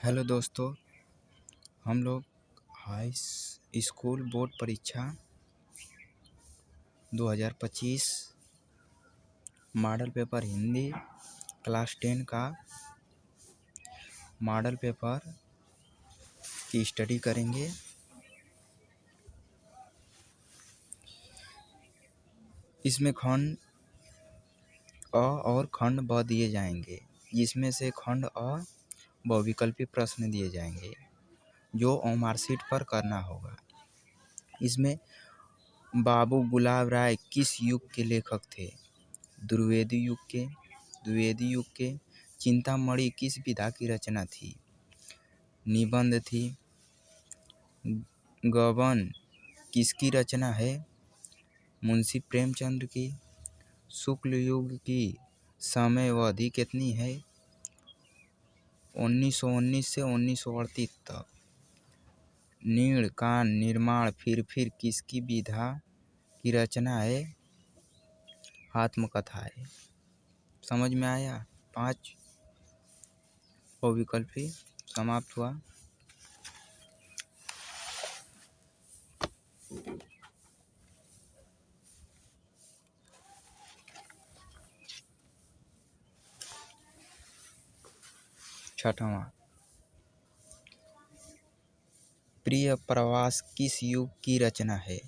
Hello दोस्तों, हम लोग हाई स्कूल बोर्ड परीक्षा 2025 मॉडल पेपर हिंदी क्लास 10 का मॉडल पेपर की स्टडी करेंगे। इसमें खंड अ और खंड ब दिए जाएंगे, जिसमें से खंड अ बहुविकल्पी प्रश्न दिए जाएंगे जो मार्कशीट पर करना होगा। इसमें बाबू गुलाब राय किस युग के लेखक थे? द्विवेदी युग के। चिंतामणि किस विधा की रचना थी? निबंध थी। गबन किसकी रचना है? मुंशी प्रेमचंद की। शुक्ल युग की समयावधि कितनी है? 1919 से 1938 तक। नीड़ कान निर्माण फिर किसकी विधा की रचना है? आत्मकथा है। समझ में आया? 5 बहुविकल्पी समाप्त हुआ। छठवां, प्रिय प्रवास किस युग की रचना है?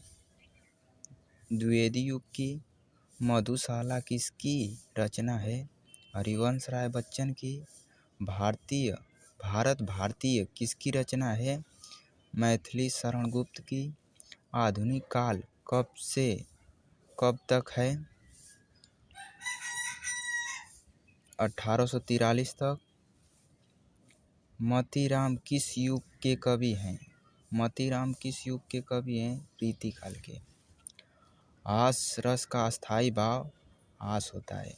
द्विवेदी युग की। मधुशाला किसकी रचना है? हरिवंश राय बच्चन की। भारत भारतीय किसकी रचना है? मैथिली शरण गुप्त की। आधुनिक काल कब से कब तक है? 1843 तक। मोतीराम किस युग के कवि हैं? मोतीराम किस युग के कवि हैं? रीति काल के। आस रस का स्थायी भाव आस होता है।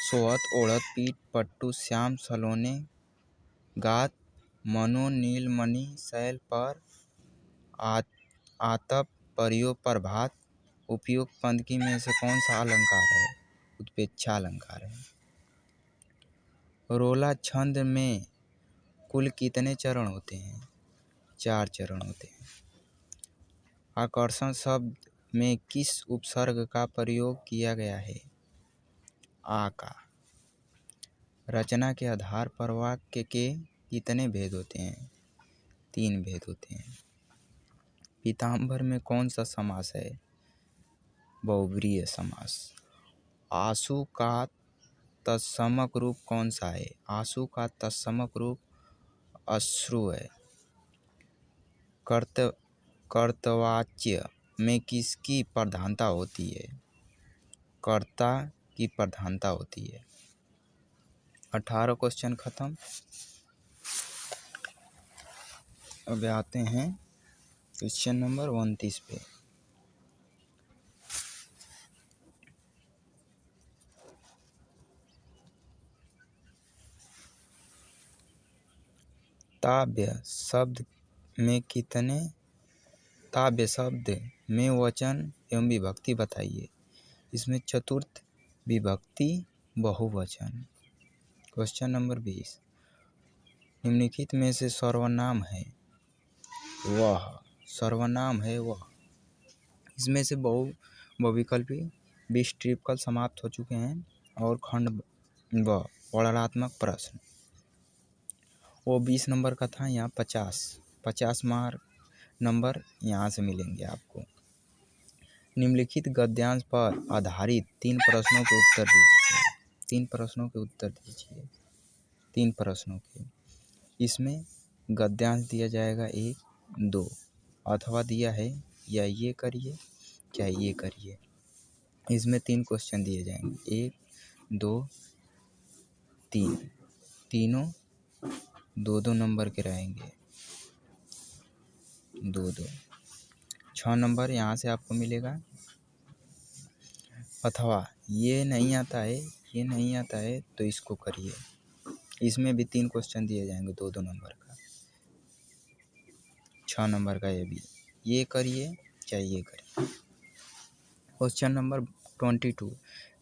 सोहत ओढ़त पीठ पट्टू श्याम सलोने गात मनो नीलमणि शैल पर आतप परियो प्रभात। उपयुक्त पंक्ति में से कौन सा अलंकार है? उत्प्रेक्षा अलंकार है। रोला छंद में कुल कितने चरण होते हैं? 4 चरण होते हैं। आकर्षण शब्द में किस उपसर्ग का प्रयोग किया गया है? आ का। रचना के आधार पर वाक्य के कितने भेद होते हैं? 3 भेद होते हैं। पीताम्बर में कौन सा समास है? बहुव्रीहि समास। आंसू का तत्समक रूप कौन सा है? आंसू का तत्समक रूप अश्रु है। कर्तवाच्य में किसकी प्रधानता होती है? कर्ता की प्रधानता होती है। 18 क्वेश्चन खत्म। अब आते हैं क्वेश्चन नंबर 29 पे। ताव्य शब्द में वचन एवं विभक्ति बताइए। इसमें चतुर्थ विभक्ति बहुवचन। क्वेश्चन नंबर 20, निम्नलिखित में से सर्वनाम है वह। सर्वनाम है वह। इसमें से बहुविकल्पी 20 ट्रिपल समाप्त हो चुके हैं और खंड व वर्णनात्मक प्रश्न वो 20 नंबर का था, यहाँ 50 मार्क नंबर यहाँ से मिलेंगे आपको। निम्नलिखित गद्यांश पर आधारित 3 प्रश्नों के उत्तर दीजिए। 3 प्रश्नों के उत्तर दीजिए। 3 प्रश्नों के। इसमें गद्यांश दिया जाएगा 1, 2 अथवा दिया है या ये करिए क्या ये करिए। इसमें 3 क्वेश्चन दिए जाएंगे, 1, 2, 3। तीनों 2-2 नंबर के रहेंगे। 2-2 6 नंबर यहाँ से आपको मिलेगा। अथवा ये नहीं आता है तो इसको करिए। इसमें भी 3 क्वेश्चन दिए जाएंगे 2-2 नंबर का। 6 नंबर का ये भी, ये करिए चाहे ये करिए। क्वेश्चन नंबर 22,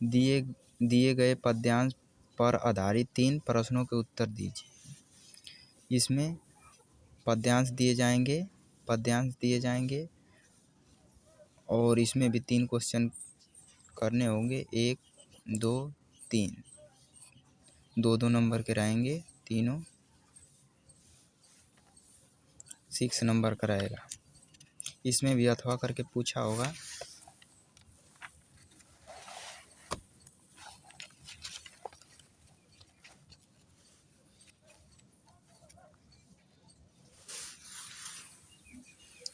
दिए गए पद्यांश पर आधारित 3 प्रश्नों के उत्तर दीजिए। इसमें पद्यांश दिए जाएंगे और इसमें भी 3 क्वेश्चन करने होंगे। 1, 2, 3, 2-2 नंबर के रहेंगे तीनों। 6 नंबर का रहेगा। इसमें भी अथवा करके पूछा होगा।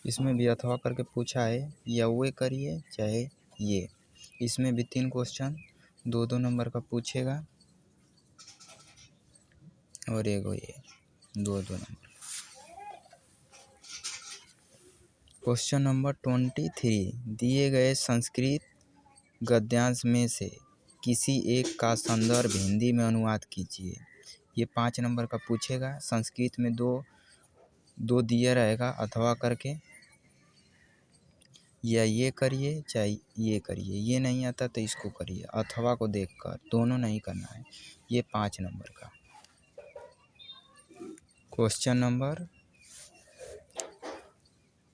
इसमें भी अथवा करके पूछा है, या वे करिए चाहे ये। इसमें भी 3 क्वेश्चन 2-2 नंबर का पूछेगा और एगो ये 2-2 नंबर। क्वेश्चन नंबर 23, दिए गए संस्कृत गद्यांश में से किसी एक का संदर्भ हिंदी में अनुवाद कीजिए। ये 5 नंबर का पूछेगा। संस्कृत में दो दिया रहेगा अथवा करके, या ये करिए चाहे ये करिए। ये नहीं आता तो इसको करिए अथवा को देखकर, दोनों नहीं करना है। ये 5 नंबर का। क्वेश्चन नंबर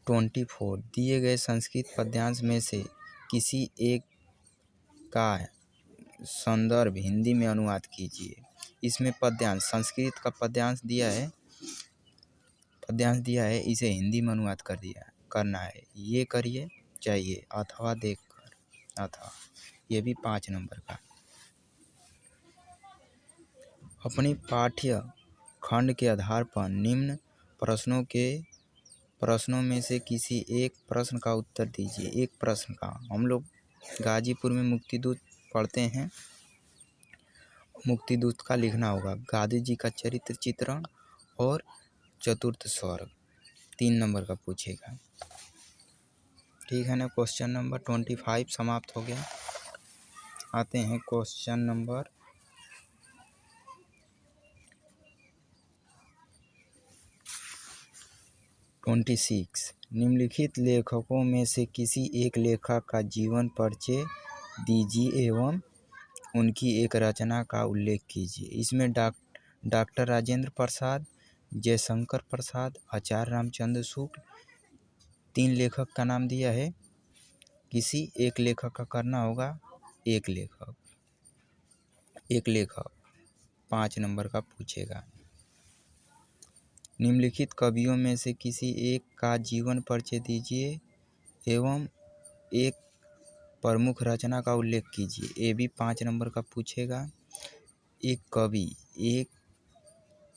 24, दिए गए संस्कृत पद्यांश में से किसी एक का संदर्भ हिंदी में अनुवाद कीजिए। इसमें पद्यांश, संस्कृत का पद्यांश दिया है, इसे हिंदी में अनुवाद करना है। ये करिए चाहिए अथवा देखकर, अथवा। ये भी 5 नंबर का। अपनी पाठ्य खंड के आधार पर निम्न प्रश्नों में से किसी एक प्रश्न का उत्तर दीजिए। एक प्रश्न का। हम लोग गाजीपुर में मुक्तिदूत पढ़ते हैं। मुक्तिदूत का लिखना होगा गांधी जी का चरित्र चित्रण और चतुर्थ स्वर्ग। 3 नंबर का पूछेगा। ठीक है ना। क्वेश्चन नंबर 25 समाप्त हो गया। आते हैं क्वेश्चन नंबर 26। निम्नलिखित लेखकों में से किसी एक लेखक का जीवन परिचय दीजिए एवं उनकी एक रचना का उल्लेख कीजिए। इसमें डॉक्टर राजेंद्र प्रसाद, जयशंकर प्रसाद, आचार्य रामचंद्र शुक्ल, 3 लेखक का नाम दिया है। किसी एक लेखक का करना होगा। एक लेखक 5 नंबर का पूछेगा। निम्नलिखित कवियों में से किसी एक का जीवन परिचय दीजिए एवं एक प्रमुख रचना का उल्लेख कीजिए। ये भी 5 नंबर का पूछेगा। एक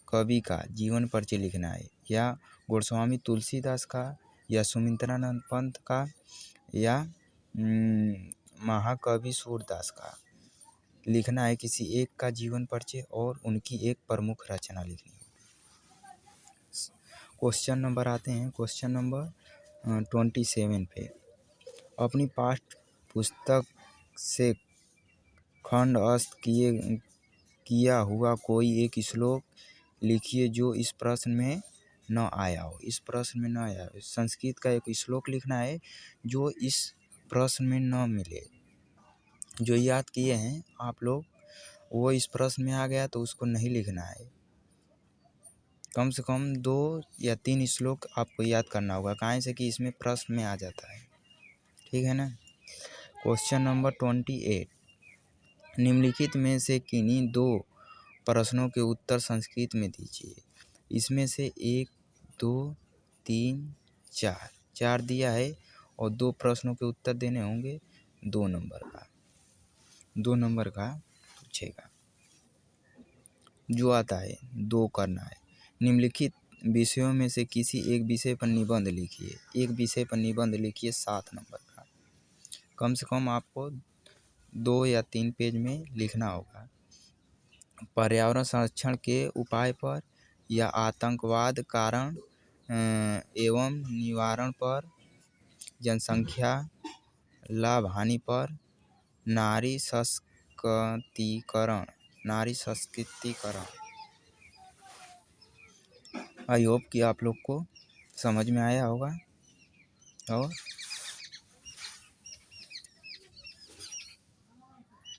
कवि का जीवन परिचय लिखना है, या गोस्वामी तुलसीदास का, या सुमित्रानंद पंत का, या महाकवि सूरदास का लिखना है। किसी एक का जीवन परिचय और उनकी एक प्रमुख रचना लिखनी है। क्वेश्चन नंबर आते हैं क्वेश्चन नंबर 27 पे। अपनी पाठ्य पुस्तक से खंडस्थ किया हुआ कोई एक श्लोक लिखिए जो इस प्रश्न में न आया हो। संस्कृत का एक श्लोक लिखना है जो इस प्रश्न में न मिले। जो याद किए हैं आप लोग, वो इस प्रश्न में आ गया तो उसको नहीं लिखना है। कम से कम 2 या 3 श्लोक आपको याद करना होगा, काहे से कि इसमें प्रश्न में आ जाता है। ठीक है ना। क्वेश्चन नंबर 28, निम्नलिखित में से किन्हीं 2 प्रश्नों के उत्तर संस्कृत में दीजिए। इसमें से 1, 2, 3, 4 दिया है और 2 प्रश्नों के उत्तर देने होंगे। 2 नंबर का पूछेगा। जो आता है 2 करना है। निम्नलिखित विषयों में से किसी एक विषय पर निबंध लिखिए। एक विषय पर निबंध लिखिए 7 नंबर का। कम से कम आपको 2 या 3 पेज में लिखना होगा। पर्यावरण संरक्षण के उपाय पर, या आतंकवाद कारण एवं निवारण पर, जनसंख्या लाभ हानि पर, नारी सशक्तिकरण। आई होप कि आप लोग को समझ में आया होगा और